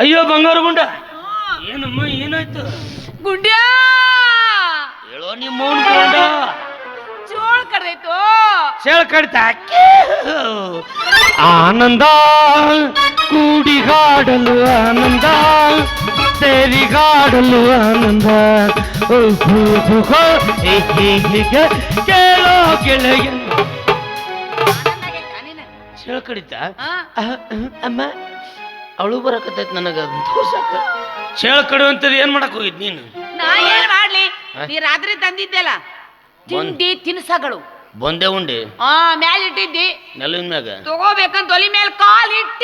ಅಯ್ಯೋ ಬಂಗಾರ ಗುಂಡ ಏನಮ್ಮ ಏನಾಯ್ತು ಗುಂಡ್ಯಾ ಹೇಳೋ ನಿಮ್ಮ ಗುಂಡ ಚೋಳ ಕಡ್ದೈತು ಚೇಳ ಕಡಿತ ಆನಂದ ಕೂಡಿಗಾಡಲು ಆನಂದ ಸೇರಿಗಾಡಲು ಆನಂದ ಕೇಳೋ ಗೆಳೆಯ ಚೇಳ ಕಡಿತ ಅಮ್ಮ ಅವಳು ಬರಕತ್ತೈತಿ ನನಗ ತೋರ್ಸಕ ಚೇಳ ಕಡುವಂತದ್ ಏನ್ ಮಾಡಕ್ ಹೋಗಿದ್ ನೀನು ನಾ ಏನ್ ಮಾಡ್ಲಿ ನೀ ರಾತ್ರಿ ತಂದಿದ್ದೆಲ್ಲ ತಿಂಡಿ ತಿನ್ಸಗಳು ಬಂದೆ ಉಂಡಿ ಮ್ಯಾಲ ಇಟ್ಟಿದ್ದಿ ನೆಲವಿನ ಮ್ಯಾಗ ತಗೋಬೇಕಂತ ಒಲಿ ಮೇಲೆ ಕಾಲ್ ಇಟ್ಟ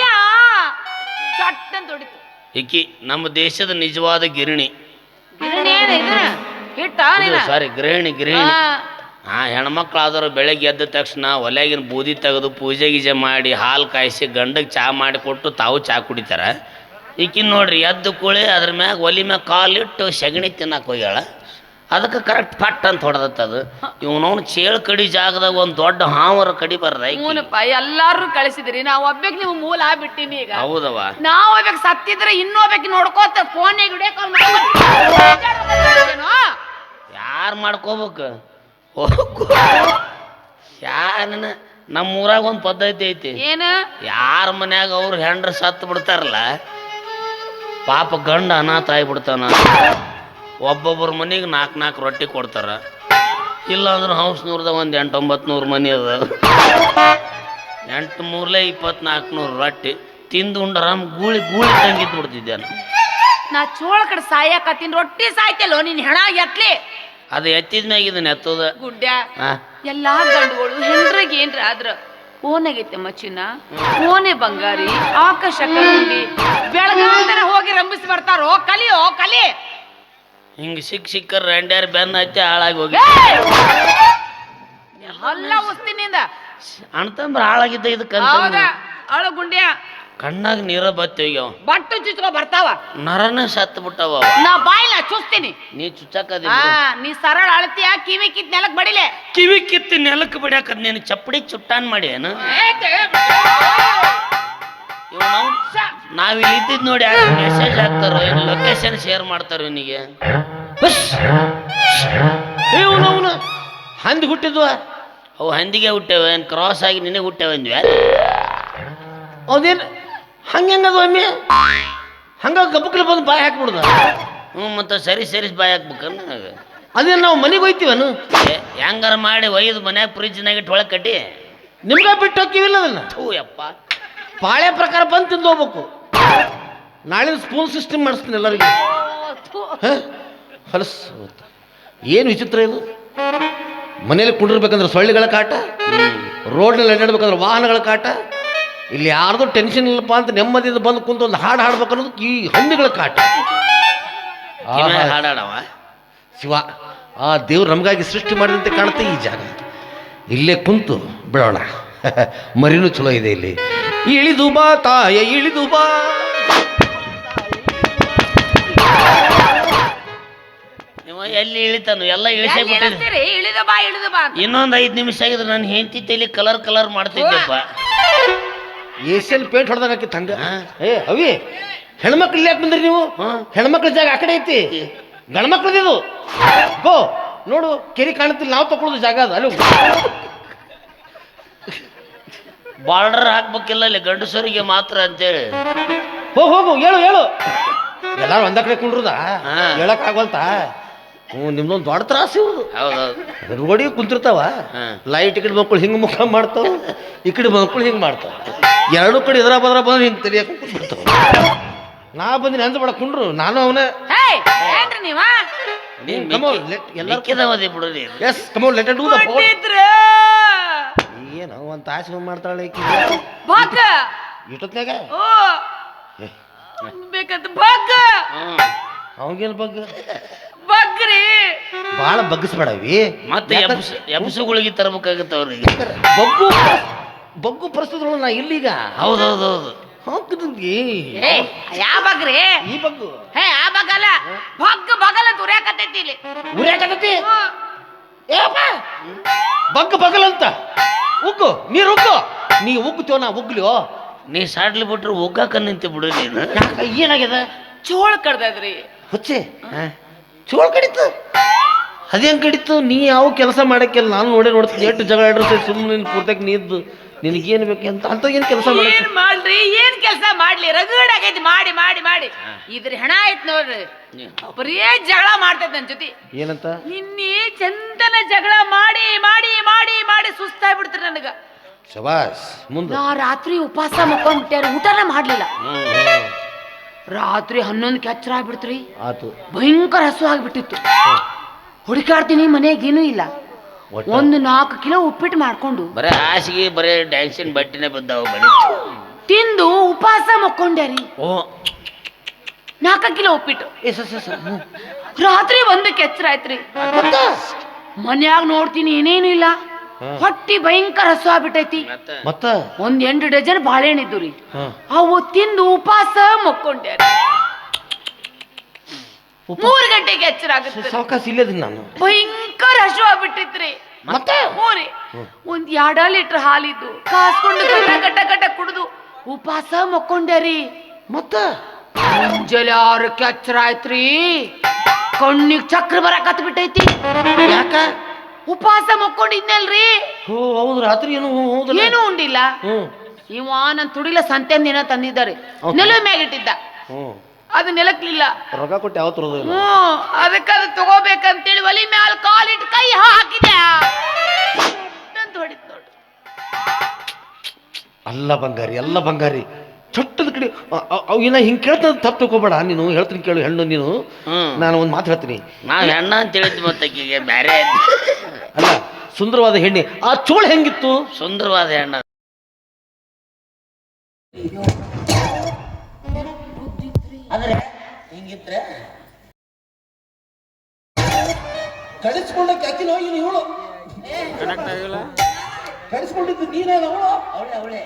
ಚಟ್ ಅಂತ ಹೊಡಿತು ಈಕಿ ನಮ್ಮ ದೇಶದ ನಿಜವಾದ ಗಿರಣಿ ಹಿಟ್ಟ ಸಾರಿ ಗೃಹಿಣಿ ಹೆಣ್ಮಕ್ಳಾದವ್ರು ಬೆಳಗ್ಗೆ ಎದ್ದ ತಕ್ಷಣ ಒಲೆಗಿನ ಬೂದಿ ತೆಗೆದು ಪೂಜೆ ಗೀಜೆ ಮಾಡಿ ಹಾಲು ಕಾಯಿಸಿ ಗಂಡಗೆ ಚಾ ಮಾಡಿ ಕೊಟ್ಟು ತಾವು ಚಾ ಕುಡಿತಾರ ಈಕಿನ ನೋಡ್ರಿ ಎದ್ದು ಕೂಳಿ ಅದ್ರ ಮ್ಯಾಗ ಒಲಿ ಮ್ಯಾಗ ಕಾಲಿಟ್ಟು ಸಗಣಿ ತಿನ್ನಕ್ಕೆ ಹೋಗ್ಯಾಳ ಅದಕ್ಕೆ ಕರೆಕ್ಟ್ ಪಟ್ ಅಂತ ಹೊಡೆದತ್ತದು ಇವನವನು ಚೇಳು ಕಡಿ ಜಾಗದಾಗ ಒಂದು ದೊಡ್ಡ ಹಾವರ ಕಡಿಬಾರ್ದ ಎಲ್ಲಾರು ಕಳಿಸಿದ್ರಿ ನಾವು ಒಬ್ಬಕ್ಕೆ ನೀವು ಮೂಲ ಆಗ್ಬಿಟ್ಟಿನಿ ಈಗ ಹೌದವ ನಾವು ಒಬ್ಬಕ್ಕೆ ಸತ್ತಿದ್ರೆ ಇನ್ನೊಬ್ಬಕ್ಕೆ ನೋಡ್ಕೋತ ಫೋನ್ ಯಾರು ಮಾಡ್ಕೋಬೇಕು ಯಾರನ ನಮ್ಮ ಊರಾಗ ಒಂದು ಪದ್ಧತಿ ಐತಿ ಏನು ಯಾರ ಮನ್ಯಾಗ ಅವ್ರು ಹೆಂಡ್ರ ಸತ್ತು ಬಿಡ್ತಾರಲ್ಲ ಪಾಪ ಗಂಡ ಅನಾಥ ಆಗಿಬಿಡ್ತಾನ ಒಬ್ಬೊಬ್ಬರ ಮನೆಗೆ 4 ರೊಟ್ಟಿ ಕೊಡ್ತಾರ ಇಲ್ಲಾಂದ್ರೆ ಹೌಸ್ನೂರ್ದಾಗ ಒಂದು 800-900 ಮನೆ ಅದ 8 ಮೂರ್ಲೆ 2400 ರೊಟ್ಟಿ ತಿಂದು ಉಂಡರಾಮ್ ಗೂಳಿ ತಂಗಿದ್ದು ಬಿಡ್ತಿದ್ದೆ ನಾ ಚೋಳ ಕಡೆ ಸಾಯಕತ್ತೀನಿ ರೊಟ್ಟಿ ಸಾಯ್ತಲ್ಲೋ ನಿನ್ ಹೆಣ ಎತ್ಲಿ ಅದು ಎತ್ತಿದ ಮ್ಯಾಗ ಇದನ್ನ ಎತ್ತದ ಗುಡ್ಡ ಎಲ್ಲಾ ಗಂಡುಗಳು ಹೆಂಡ್ರಿಗೆ ಏನ್ರ ಆದ್ರ ಓನಾಗೈತೆ ಮಚ್ಚಿನ ಓನೆ ಬಂಗಾರಿ ಆಕಾಶ ಕರುಂಡಿ ಬೆಳಗಾಂತನ ಹೋಗಿ ರಂಬಿಸಿ ಬರ್ತಾರೋ ಕಲಿಯೋ ಕಲಿ ಹಿಂಗ ಸಿಕ್ಕರ್ ರಂಡ್ಯಾರ ಬೆನ್ನ ಹತ್ತಿ ಹಾಳಾಗಿ ಹೋಗಿ ಎಲ್ಲ ಉಸ್ತಿನಿಂದ ಅಣ್ತಂಬ್ರ ಹಾಳಾಗಿದ್ದ ಇದಕ್ಕೆ ಅಳು ಗುಂಡ್ಯ ಕಣ್ಣಾಗ ನೀರ ಬತ್ತಿ ಹೋಗ್ಯಾವ ಬಟ್ಟು ಚುಚ್ಕೊ ಬರ್ತಾವ ನರನ ಸತ್ತು ಬಿಟ್ಟವ ನಾ ಬಾಯಿನ ಚುಚ್ತೀನಿ ನೀ ಚುಚ್ಚಕದಿ ನೀ ಸರಳ ಅಳತಿಯ ಕಿವಿ ಕಿತ್ ನೆಲಕ್ ಬಡಿಲೆ ಕಿವಿ ಕಿತ್ತು ನೆಲಕ್ಕೆ ಬಡಿಯಾಕದ್ ನೀನು ಚಪ್ಪಡಿ ಚುಟ್ಟಾನ್ ಮಾಡಿ ಏನು ನಾವ್ ಇಲ್ಲಿ ಇದ್ದಿದ್ ನೋಡಿ ಮೆಸೇಜ್ ಹಾಕ್ತಾರ ಲೊಕೇಶನ್ ಶೇರ್ ಮಾಡ್ತಾರ ಇವನಿಗೆ ಇವನವನು ಹಂದಿ ಹುಟ್ಟಿದ್ವ ಅವು ಹಂದಿಗೆ ಹುಟ್ಟೇವ ಏನ್ ಕ್ರಾಸ್ ಆಗಿ ನಿನಗೆ ಹುಟ್ಟೇವ ಅಂದ್ವಿ ಹೌದೇನು ಹಂಗದು ಒಮ್ಮೆ ಹಂಗ ಗಬ್ಬಕ್ಲಿ ಬಂದು ಬಾಯಿ ಹಾಕ್ಬಿಡ್ದ ಮತ್ತೆ ಸರಿ ಬಾಯಿ ಹಾಕ್ಬೇಕನ್ನ ಅದೇನು ನಾವು ಮನೆಗೆ ಹೋಯ್ತೀವನು ಹೆಂಗಾರ ಮಾಡಿ ಒಯ್ದು ಮನ್ಯಾಗ ಫ್ರಿಜ್ನಾಗ ಇಟ್ಟು ಒಳಗೆ ಕಟ್ಟಿ ನಿಮ್ಗೆ ಬಿಟ್ಟು ಹೋಗ್ತೀವಿಲ್ಲ ಅದನ್ನ ಯಪ್ಪ ಪಾಳೆ ಪ್ರಕಾರ ಬಂದು ತಿಂದು ಹೋಗ್ಬೇಕು ನಾಳೆ ಸ್ಪೂನ್ ಸಿಸ್ಟಮ್ ಮಾಡಿಸ್ತೀನಿ ಎಲ್ಲರಿಗೂ ಹೊಲಸ್ ಏನು ವಿಚಿತ್ರ ಇದು ಮನೇಲಿ ಕುಂಡಿರ್ಬೇಕಂದ್ರೆ ಸೊಳ್ಳೆಗಳ ಕಾಟ ರೋಡ್ನಲ್ಲಿ ಅಡ್ಡಾಡ್ಬೇಕಂದ್ರೆ ವಾಹನಗಳ ಕಾಟ ಇಲ್ಲಿ ಯಾರ್ದು ಟೆನ್ಷನ್ ಇಲ್ಲಪ್ಪ ಅಂತ ನೆಮ್ಮದಿಯಿಂದ ಬಂದು ಕುಂತು ಒಂದು ಹಾಡು ಹಾಡ್ಬೇಕು ಅನ್ನೋದು ಈ ಹಂದಿಗಳ ಕಾಟ ಹಾಡಾಡವ ಶಿವ ಆ ದೇವ್ರು ನಮಗಾಗಿ ಸೃಷ್ಟಿ ಮಾಡಿದಂತೆ ಕಾಣುತ್ತೆ ಈ ಜಾಗ ಇಲ್ಲೇ ಕುಂತು ಬಿಡೋಣ ಮರಿನೂ ಚಲೋ ಇದೆ ಇಲ್ಲಿ ಇಳಿದು ಬಾ ತಾಯ ಇಳಿದು ಬಾ ಎಲ್ಲಿ ಇಳಿತಾನು ಎಲ್ಲ ಇಳಿದ ಬಾ ಇನ್ನೊಂದು 5 ನಿಮಿಷ ಆಗಿದ್ರೆ ನಾನು ಹೆಂಡತಿ ತಲೆ ಕಲರ್ ಮಾಡ್ತಿದ್ದೆಪ್ಪ ಏಷ್ಯನ್ ಪೇಂಟ್ ಹೊಡೆದಾಗ ಹಾಕಿತ್ತು ಹಂಗ ಅವಿ ಹೆಣ್ಮಕ್ಳು ಯಾಕೆ ಬಂದ್ರಿ ನೀವು ಹೆಣ್ಮಕ್ಳ ಜಾಗ ಆ ಕಡೆ ಐತಿ ಗಂಡ್ಮಕ್ಳದಿದು ಗೋ ನೋಡು ಕೆರಿ ಕಾಣುತ್ತಿಲ್ಲ ನಾವು ತಗೊಳ್ಳೋದು ಜಾಗ ಅದು ಅಲ್ಲಿ ಬಾರ್ಡರ್ ಹಾಕ್ಬೇಕಿಲ್ಲ ಇಲ್ಲಿ ಗಂಡಸರಿಗೆ ಮಾತ್ರ ಅಂತೇಳಿ ಹೋಗು ಹೇಳು ಎಲ್ಲಾರು ಒಂದ ಕಡೆ ಕುಂಡ್ರದ ಹೇಳಕ್ ಆಗಲ್ತ ನಿಮ್ದೊಂದು ದೊಡ್ಡ ತ್ರಾಸ ಇವ್ರದು ರೋಡಿಗೆ ಕುಂತಿರ್ತಾವ ಲೈಟ್ ಈ ಕಡೆ ಮಕ್ಕಳು ಹಿಂಗೆ ಮುಖ ಮಾಡ್ತಾವ ಈ ಕಡೆ ಮಕ್ಕಳು ಹಿಂಗೆ ಮಾಡ್ತಾವ ಎರಡು ಕಡೆ ಎದ್ರ ಬದ್ರ ಬಂದ್ರೆ ಹಿಂಗೆ ತಲೆಯಾಕ ಕುಂತ್ಬಿಡ್ತಾವ ನಾ ಬಂದಿನಿ ಅಂದ ಬೇಡ ಕುಂಡ್ರು ನಾನು ಅವನೇ ಏನು ಒಂದು ತಾಸು ಮಾಡ್ತಾಳೆ ಇಷ್ಟೊತ್ನಾಗ ಅವಾಗೇನು ಬಗ್ಗ್ರಿ ಭಾಳ ಬಗ್ಗಿಸ್ಬೇಡವಿ ಮತ್ತೆ ಎಬ್ಸುಗಳಿಗೆ ತರಬೇಕಾಗತ್ತ ಅವ್ರಿಗೆ ಬಗ್ಗು ಪರಿಸ್ಥಿತಿ ನಾ ಇಲ್ಲೀಗ ಹೌದೌದು ಯಾವ ಬಗ್ರಿ ಈ ಬಗ್ಗು ಆ ಬಗಲ ಬಗಲ ಉರ್ಯಾಕತ್ತೈತಿ ಇಲ್ಲಿ ಉರ್ಯಾಕತ್ತೈತಿ ಬಗ್ಗ ಬಗಲಂತ ಉಗ್ಗು ನೀರು ಉಗ್ಗು ನೀ ಉಗ್ಗುತ್ತೇವ ನಾ ಉಗ್ಲಿಯೋ ನೀ ಸಾಡ್ಲಿ ಬಿಟ್ರೆ ಹೋಗಾಕ ನಿಂತೆ ಬಿಡು ನೀನು. ಏನಾಗ್ಯದ? ಚೋಳ ಕಡ್ದದ್ರಿ. ಹುಚ್ಚೆ ಚೋಳ ಕಡಿತು. ಅದೇನ್ ಕಡಿತು? ನೀ ಯಾವ ಕೆಲಸ ಮಾಡಕ್ಕೆಲ್ಲ ನಾನು ನೋಡ್ತೀನಿ ಎಷ್ಟು ಜಗಳ ಆಡ್ರಿ ಸುಮ್ಮನೆ ನಿನ್ ಪೂರ್ತಿಯಾಗಿ ನೀದ್ದು ನಿನಗೇನು ಬೇಕು ಅಂತ ಏನ್ ಕೆಲಸ ಏನ್ ಮಾಡ್ರಿ? ಏನ್ ಕೆಲಸ ಮಾಡ್ಲಿ? ರಗಡ್ ಆಗೈತಿ ಮಾಡಿ ಮಾಡಿ ಮಾಡಿ. ಇದ್ರ ಹೆಣ ಆಯ್ತು ನೋಡ್ರಿ. ಬರೀ ಜಗಳ ಮಾಡ್ತೈತೆ ನನ್ ಜೊತೆ. ಏನಂತ? ನಿನ್ನೆ ಚಂದನ ಜಗಳ ಮಾಡಿ ಮಾಡಿ ಮಾಡಿ ಮಾಡಿ ಸುಸ್ತಾಗ್ಬಿಡ್ತ್ರಿ ನನಗ. ಶಬಾಸ್. ಮುಂದೆ ನಾ ರಾತ್ರಿ ಉಪವಾಸ ಮಕ್ಕೊಂಡ್ಬಿಟ್ಟಾರ, ಊಟನ ಮಾಡ್ಲಿಲ್ಲ. ರಾತ್ರಿ 11ಕ್ಕೆ ಎಚ್ಚರ ಆಗ್ಬಿಡ್ತ್ರಿ. ಆತು. ಭಯಂಕರ ಹಸು ಆಗ್ಬಿಟ್ಟಿತ್ತು. ಹುಡುಕಾಡ್ತೀನಿ, ಮನೆಗೇನು ಇಲ್ಲ. 4 ಕಿಲೋ ಉಪ್ಪಿಟ್ಟು ಮಾಡ್ಕೊಂಡು ಬರೇ ಹಾಸಿಗೆ ಬರೇ ಡ್ಯಾನ್ಸಿನ ಬಟ್ಟಿನೇ ಬಂದಾವ ಬರೀ ತಿಂದು ಉಪವಾಸ ಮಕ್ಕೊಂಡ್ಯಾರಿ. 4 ಕಿಲೋ ಉಪ್ಪಿಟ್ಟು. ರಾತ್ರಿ 1ಕ್ಕೆ ಎಚ್ಚರ ಆಯ್ತ್ರಿ. ಮನ್ಯಾಗ ನೋಡ್ತೀನಿ ಏನೇನು ಇಲ್ಲ. ಹೊಟ್ಟಿ ಭಯಂಕರ ಹಸು ಆಗ್ಬಿಟ್ಟೈತಿ. ಮತ್ತ 8 ಡಜನ್ ಬಾಳೆಹಣ್ಣು ಇದ್ದು ರೀ. ಅವು ತಿಂದು ಉಪವಾಸ ಮಕ್ಕೊಂಡ್ಯಾರಿ. 3 ಗಂಟೆಗೆ ಎಚ್ಚರ ಆಗುತ್ತೆ. ಸಾವಕಾಶ ಇಲ್ಲದ ನಾನು ಭಯಂಕರ ಹಸು ಆಗ್ಬಿಟ್ಟಿತ್ರಿ. ಮತ್ತೆ ಹೋರಿ 1-2 ಲೀಟರ್ ಹಾಲಿದ್ದು ಕಾಸ್ಕೊಂಡು ಗಟ್ಟ ಗಟ್ಟ ಕುಡಿದು ಉಪವಾಸ ಮಕ್ಕೊಂಡ್ಯಾರಿ. ಮತ್ತ ಮುಂಜಾನೆ 6ಕ್ಕೆ ಎಚ್ಚರ ಆಯ್ತ್ರಿ. ಕಣ್ಣಿಗೆ ಚಕ್ರ ಬರಕತ್ ಬಿಟ್ಟೈತಿ. ಯಾಕ? ಉಪವಾಸ ಮಕ್ಕೊಂಡಿದ್ನಲ್ರಿ. ಹೌದು. ರಾತ್ರಿ ಏನು ಉಂಡಿಲ್ಲ. ಇವ ನನ್ ತುಡಿಲ ಸಂತೆಂದ ಏನೋ ತಂದಿದ್ದಾರೆ. ನೆಲ ಮ್ಯಾಗಿಟ್ಟಿದ್ದ. ಅದು ನೆಲಕ್ಲಿಲ್ಲ. ರೊಕ್ಕ ಕೊಟ್ಟು ಯಾವತ್ತು ಅದಕ್ಕೆ ಅದು ತಗೋಬೇಕಂತೇಳಿ ಒಲಿ ಮ್ಯಾಲ ಕಾಲಿಟ್ಟು ಕೈ ಹಾಕಿದೆ. ಹೊಡಿತ್ ನೋಡ್ರಿ. ಅಲ್ಲ ಬಂಗಾರಿ, ಎಲ್ಲ ಬಂಗಾರಿ. ಚೊಟ್ಟದ ಕಡೆ ಅವು ಏನ ಹಿಂಗೆ ಕೇಳ್ತದ ತಪ್ಪು ತಗೋಬೇಡ. ನೀನು ಹೇಳ್ತೀನಿ ಕೇಳು. ಹೆಣ್ಣು ನೀನು, ನಾನು ಒಂದು ಮಾತು ಹೇಳ್ತೀನಿ. ನಾವು ಹೆಣ್ಣ ಅಂತ ಹೇಳಿದ್ವಿ ಮತ್ತೆ ಬೇರೆ ಅಲ್ಲ, ಸುಂದರವಾದ ಹೆಣ್ಣೆ. ಆ ಚೋಳ ಹೆಂಗಿತ್ತು? ಸುಂದರವಾದ ಹೆಣ್ಣ. ಆದ್ರೆ ಹಿಂಗಿದ್ರೆ ಕಳಿಸ್ಕೊಂಡಕ್ಕೆ ಅಕ್ಕಿನ ಹೋಗಿ ಇವಳು ಕಳಿಸ್ಕೊಂಡಿದ್ದು ನೀನೇನು? ಅವಳೆ ಅವಳೆ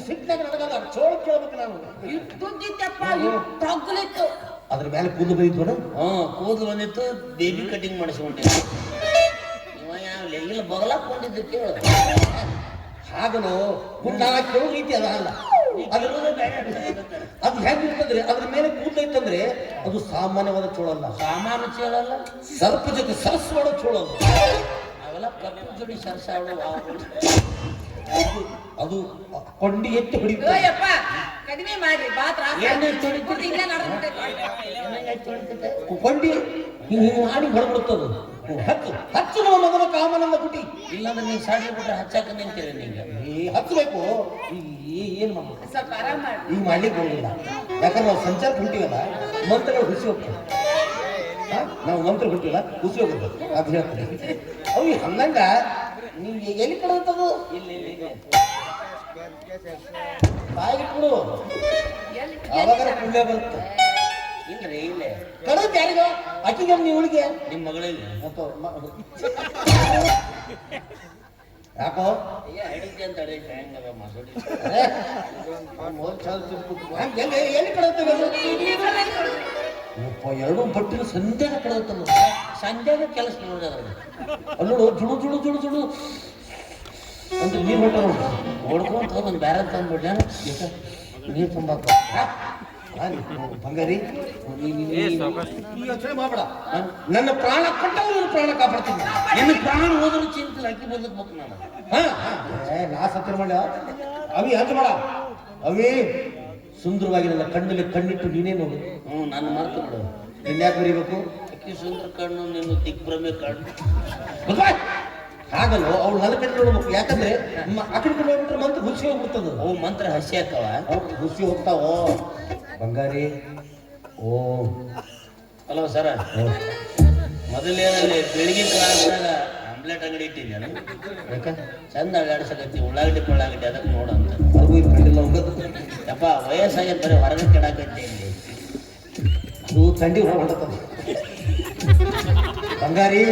ಸಿಟ್ನಾಗ ನನಗಲ್ಲ ಚೋಳ ಕೇಳ್ಬೇಕು ನಾನು. ಅದ್ರ ಮೇಲೆ ಕೂದಲು ಬಂದಿತ್ತು. ಕೂದಲು ಬಂದಿತ್ತು. ಬೇಬಿ ಕಟಿಂಗ್ ಮಾಡಿಸ್ಕೊಂಡಿದ್ದೆ. ಇವ ಯಾವ ಎಲ್ಲ ಬಗಲಾಕೊಂಡಿದ್ದು ಕೇಳು. ಹಾಗನು ಗುಂಡ ಕೇಳೋ ರೀತಿ ಅದ ಅಲ್ಲ. ಅದು ಹೆಂಗಿರ್ತಂದ್ರೆ ಅದ್ರ ಮೇಲೆ ಕೂದಲು ಇತ್ತಂದ್ರೆ ಅದು ಸಾಮಾನ್ಯವಾದ ಚೋಳ ಅಲ್ಲ. ಸಾಮಾನ್ಯ ಚೋಳ ಅಲ್ಲ. ಸರ್ಪ ಜೊತೆ ಸರಸ್ ಮಾಡೋ ಚೋಳ ಅಲ್ಲ. ಅವೆಲ್ಲ ಕಪ್ಪು ಜೋಡಿ ಸರ್ಸಾವಳು. ಅದು ಕೊಂಡಿ ಎತ್ತಿ ಹೊಡಿತು. ಕಡಿಮೆ ಮಾಡ್ರಿ. ಕೊಂಡಿ ಹಿಂಗೆ ಮಾಡಿ ಹೊರಬಿಡುತ್ತದು. ಹಚ್ಚು ಹಚ್ಚು ನಮ್ಮ ಮಗನ ಕಾಮನನ್ನ ಕುಟಿ. ಇಲ್ಲಾಂದ್ರೆ ನೀವು ಸಾಡಿ ಬಿಟ್ರೆ ಹಚ್ಚಾಕ ನಿಂತೀರಿ. ನಿಂಗೆ ಹಚ್ಚಬೇಕು. ಏನು ಮಾಡ್ಬೇಕು? ಈಗ ಮಾಡ್ಲಿಕ್ಕೆ ಹೋಗಿಲ್ಲ. ಯಾಕಂದ್ರೆ ನಾವು ಸಂಚಾರಕ್ಕೆ ಹೊಂಟಿವಲ್ಲ, ಮಂತ್ರಗಳು ಹುಸಿ ಹೋಗ್ತವೆ. ನಾವು ಮಂತ್ರ ಹೊಂಟಿಲ್ಲ, ಹುಸಿ ಹೋಗುತ್ತೆ. ಅದು ಹೇಳ್ತೀನಿ. ಅವು ಹಂಗಂಗ ನೀವು ಎಲ್ಲಿ ಕಡತದು? ಬಾಯಿಗೆ ಕೊಡು, ಅವಾಗ ಪುಣ್ಯ ಬರುತ್ತೆ. ಇಲ್ರಿ ಇಲ್ಲೇ ಕಡತ್ ಯಾರಿಗೋ ಆಕಿಗೆ ನೀವು ಹುಡುಗಿ ನಿಮ್ಮ ಮಗಳಿಗೆ ಯಾಕೋ ಹಿಡಿತೆ ಅಂತ ಹೇಳಿ ಹೆಂಗ ಮಸೂಡಿ ಎಲ್ಲಿ ಕಡತ್ತವೆ? ಎರಡು ಬಟ್ಟಿನ ಸಂಧ್ಯಾಗ ಕಡತ್ತಲ್ಲ. ಸಂಧ್ಯಾಗ ಕೆಲಸ ನೋಡಿದ್ರೆ ಅಲ್ಲೋಡು ಜುಡು ಜುಡು ಜುಡು ಜುಡು ಅಂತ ನೀರು ಹೊಟ್ಟ ನೋಡು. ಓಡ್ಕೊಂತ ಒಂದು ಬ್ಯಾರ ತಂದ್ಬಿಡ್ಲ ನೀರು ತುಂಬಾಕ ಬಂಗಾರಿ. ಯೋಚನೆ ಮಾಡಬೇಡ. ನನ್ನ ಪ್ರಾಣ ಕೊಟ್ಟವು ನನ್ನ ಪ್ರಾಣ ಕಾಪಾಡ್ತೀನಿ. ನಿನ್ನ ಪ್ರಾಣ ಹೋದ್ರು ಚಿಂತಿಲ್ಲ. ಅಕ್ಕಿ ಬದುಕ್ಬೇಕು ನಾನು. ನಾ ಸತ್ಯ ಮಾಡ ಅವಿ ಹಂಚ ಮಾಡ. ಅವಿ ಸುಂದರವಾಗಿ ನನ್ನ ಕಣ್ಣಲ್ಲಿ ಕಣ್ಣಿಟ್ಟು ನೀನೇ ನೋಡು. ನಾನು ಮರ್ತು ಬಿಡು. ನಿನ್ಯಾಕೆ ಬರೀಬೇಕು? ಅಕ್ಕಿ ಸುಂದರ ಕಣ್ಣು, ನಿನ್ನ ದಿಗ್ಭ್ರಮೆ ಕಣ್ಣು. ಹಾಗಲ್ಲ, ಅವಳು ನನ್ನ ಕಡೆ ನೋಡ್ಬೇಕು. ಯಾಕಂದ್ರೆ ಆ ಕಡೆ ನೋಡ್ಬಿಟ್ರೆ ಮಂತ್ರ ಹುಸಿ ಹೋಗ್ಬಿಡ್ತದ. ಅವು ಮಂತ್ರ ಹಸಿ ಹಾಕವ, ಹುಸಿ ಹೋಗ್ತಾವ. ಬಂಗಾರಿ ಓ ಹಲೋ ಸರ, ಮೊದಲೇನಲ್ಲಿ ಬೆಳಿಗ್ಗೆ ಕ್ಲಾಸ್ನಾಗ ಆಮ್ಲೆಟ್ ಅಂಗಡಿ ಇಟ್ಟಿದ್ದೇನೆ. ಯಾಕ ಚಂದ ಅಳ್ಳಾಡ್ಸಕತ್ತಿ ಉಳ್ಳಾಗಡ್ಡಿ ಪಳ್ಳಾಗಡ್ಡಿ ಅದಕ್ಕೆ ನೋಡಂತ. ಅವ್ರಿಗೂ ಇದು ಕಂಡಿಲ್ಲ ಹೋಗೋದು. ಯಪ್ಪ ವಯಸ್ಸಾಗಿ ಬರೀ ಹೊರಗೆ ಕೆಡಾಕೈತಿ. ಅದು ಥಂಡಿ ಹೊರಟದ. ಬಂಗಾರಿ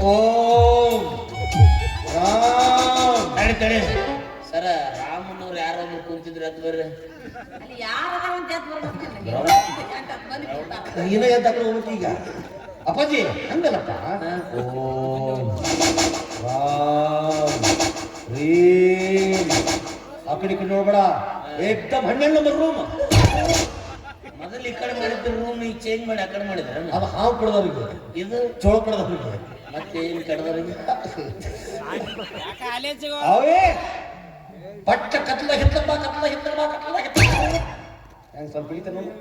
ಓ ತಡಿ ತಡಿ ಸರ, ರಾಮನವ್ರು ಯಾರೊಬ್ರು ಕುಂತಿದ್ರು ಅದು ಬರ್ರಿ. ನೀನ ಎದ್ದಾಕ ಹೋಗ್ಬೇಕು ಈಗ. ಅಪ್ಪಾಜಿ ಹಂಗಲ್ಲಪ್ಪ. ಓ ಆ ಕಡೆ ನೋಡ್ಬೇಡ ಏಕ್ದಮ್ 12 ನಂಬರ್ ರೂಮ್. ಮೊದಲು ಈ ಕಡೆ ಮಾಡಿದ್ರು ರೂಮ್ ಈಗ ಚೇಂಜ್ ಮಾಡಿ ಆ ಕಡೆ ಮಾಡಿದ್ರ ಅದು ಹಾವು ಕಡ್ದವ್ರಿಗೆ, ಇದು ಚೋಳ ಕಡ್ದವ್ರಿಗೆ. ಮತ್ತೆ ಏನ್ ಕಡ್ದವ್ರಿಗೆ ಅವೇ ಪಟ್ಟ ಕತ್ಲ ಹಿತ್ತಲ ಹೆಂಗ್ ಸ್ವಲ್ಪ ಇಳಿತ ನೋಡಿ.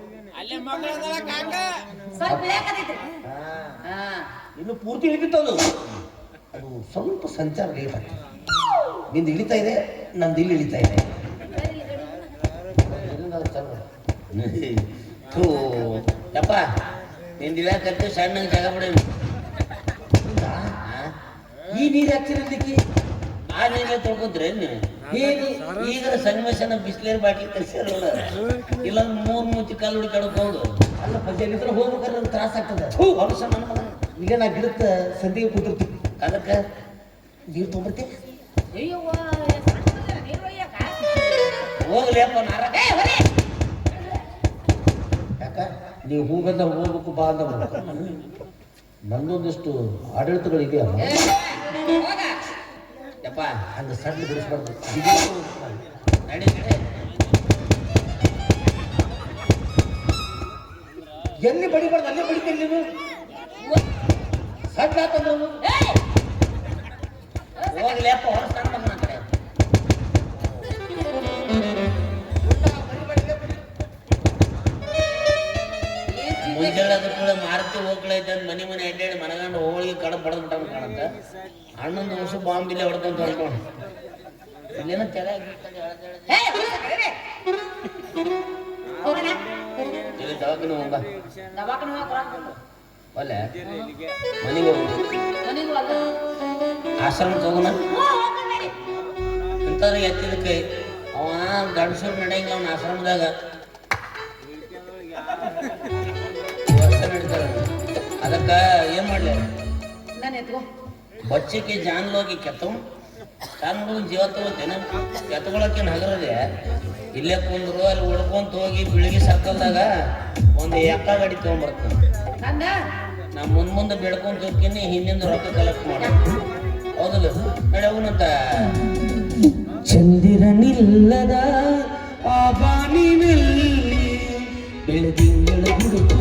ಇನ್ನು ಪೂರ್ತಿ ಇಳಿತದು. ಅದು ಸ್ವಲ್ಪ ಸಂಚಾರ ಲೇಟ್ ಆಗ್ತದೆ. ನಿಂದು ಇಳಿತಾ ಇದೆ, ನಂದು ಇಲ್ಲಿ ಇಳಿತಾ ಇದೆ. ಯಪ್ಪ ನಿಂದು ಇಳಕತ್ತು ಸಣ್ಣ ಜಾಗ ಬಿಡ. ಈ ನೀರು ಹಚ್ಚಿರಲಿಕ್ಕೆ ಆ ನೀರೇ ತೊಳ್ಕೊಂಡ್ರೇನು ಹೇಗೆ ಈಗ ಸಂಗಮೇಶನ ಬಿಸ್ಲೇರ್ ಬಾಟ್ಲಿ ತರಿಸ್ಯಾರ ಇಲ್ಲ 3 ಮೂತಿ ಕಾಲು ಹುಡುಕಾಡ್ಕೊಂಡು ಅಲ್ಲ ಪಂಚಾಯತ್ ಹತ್ರ ಹೋಗ್ಬೇಕಾದ್ರೆ ನಂಗೆ ತ್ರಾಸ ಆಗ್ತದೆ. ವರ್ಷ ನನ್ನ ಮಗನ ಇಲ್ಲೇ ನಾ ಗಿಡಕ್ಕ ಸಂದಿಗೆ ಕೂತಿರ್ತೀವಿ. ಅದಕ್ಕೆ ನೀರು ತೊಗೊಂಬರ್ತೀನಿ. ಹೋಗ್ಲಿ ಅಪ್ಪ ನಾರಕ ಯಾಕ ನೀವು ಹೂಗಂದ ಹೋಗ್ಬೇಕು ಬಾ ಅಂತ ಬರ್ಬೇಕು. ನಂದೊಂದಿಷ್ಟು ಆಡಳಿತಗಳಿದೆಯಲ್ಲ, ಯಪ್ಪ ಹಂಗೆ ಸಣ್ಣ ಬಿಡಿಸ್ಬಾರ್ದು. ನಡಿ ನಡಿ ಎಲ್ಲಿ ಬಡಿಬಾರ್ದು ಅಲ್ಲೇ ಬಡಿತೀನಿ ನೀನು. ಸಣ್ಣ ಆತಂದ್ರೆ ಹೋಗ್ಲಿ ಅಪ್ಪ ಹೊರ ಸಣ್ಣ ನನ್ನ ಕಡೆ ಮುಂಜಾನೆ ಕೂಡ ಮಾರುತಿ ಹೋಗ್ಲೈತೆ ಅಂತ ಮನೆ ಅಡ್ಡಾಡಿ ಮನಗಂಡು ಹೋಳಿಗೆ ಕಡ ಬಡದ್ ಬಿಟ್ಟ ಕಾಣಂತ ಹಣ್ಣೊಂದು ವರ್ಷ ಬಾಂಬಿಲೆ ಹೊಡ್ಕೊಂತ ಹೊಡ್ಕೊಂಡು ಇಲ್ಲೇನೋ ತೆರೆ ಇಲ್ಲಿ ದವಾಖಾನೆ ಹೋಗ ಒಲ್ಲೆ ಮನೆಗೆ ಹೋಗ ಆಶ್ರಮ ಹೋಗೋಣ ಇಂಥವ್ರು ಎತ್ತಿದ ಕೈ ಅವ ಗಂಡಸೂರು ನಡೆಯಂಗ ಅವನ ಆಶ್ರಮದಾಗ ನಡೀತಾರ. ಅದಕ್ಕ ಏನ್ ಮಾಡ್ಲಿ ಬಚ್ಚಕ್ಕೆ ಜಾನ್ಲೋಗಿ ಕೆತ್ತವ್ ಸಣ್ಣ ಹುಡುಗನ ಜೀವ ತಗೋತೇನೆ ಕೆತ್ತಗೊಳಕ್ಕೇನು ಹಗರದೆ ಇಲ್ಲೇ ಕುಂದ್ರು ಅಲ್ಲಿ ಉಳ್ಕೊಂತ ಹೋಗಿ ಬಿಳಿಗಿ ಸರ್ಕಲ್ದಾಗ ಒಂದು ಎಕ್ಕ ಗಾಡಿ ತಗೊಂಡ್ಬರ್ತೇನೆ. ನಾ ಮುಂದೆ ಬೆಳ್ಕೊಂತ ಹೋಗ್ತೀನಿ, ಹಿಂದಿಂದ ರೊಕ್ಕ ಕಲೆಕ್ಟ್ ಮಾಡಿ. ಹೌದಲ್ಲ ನಡೆ ಅವನಂತ ಚಂದಿರನಿಲ್ಲದ ಆ ಬಾನಿನಲ್ಲಿ ಬೆಳೆದಿಂಗಳ ಹುಡುಕ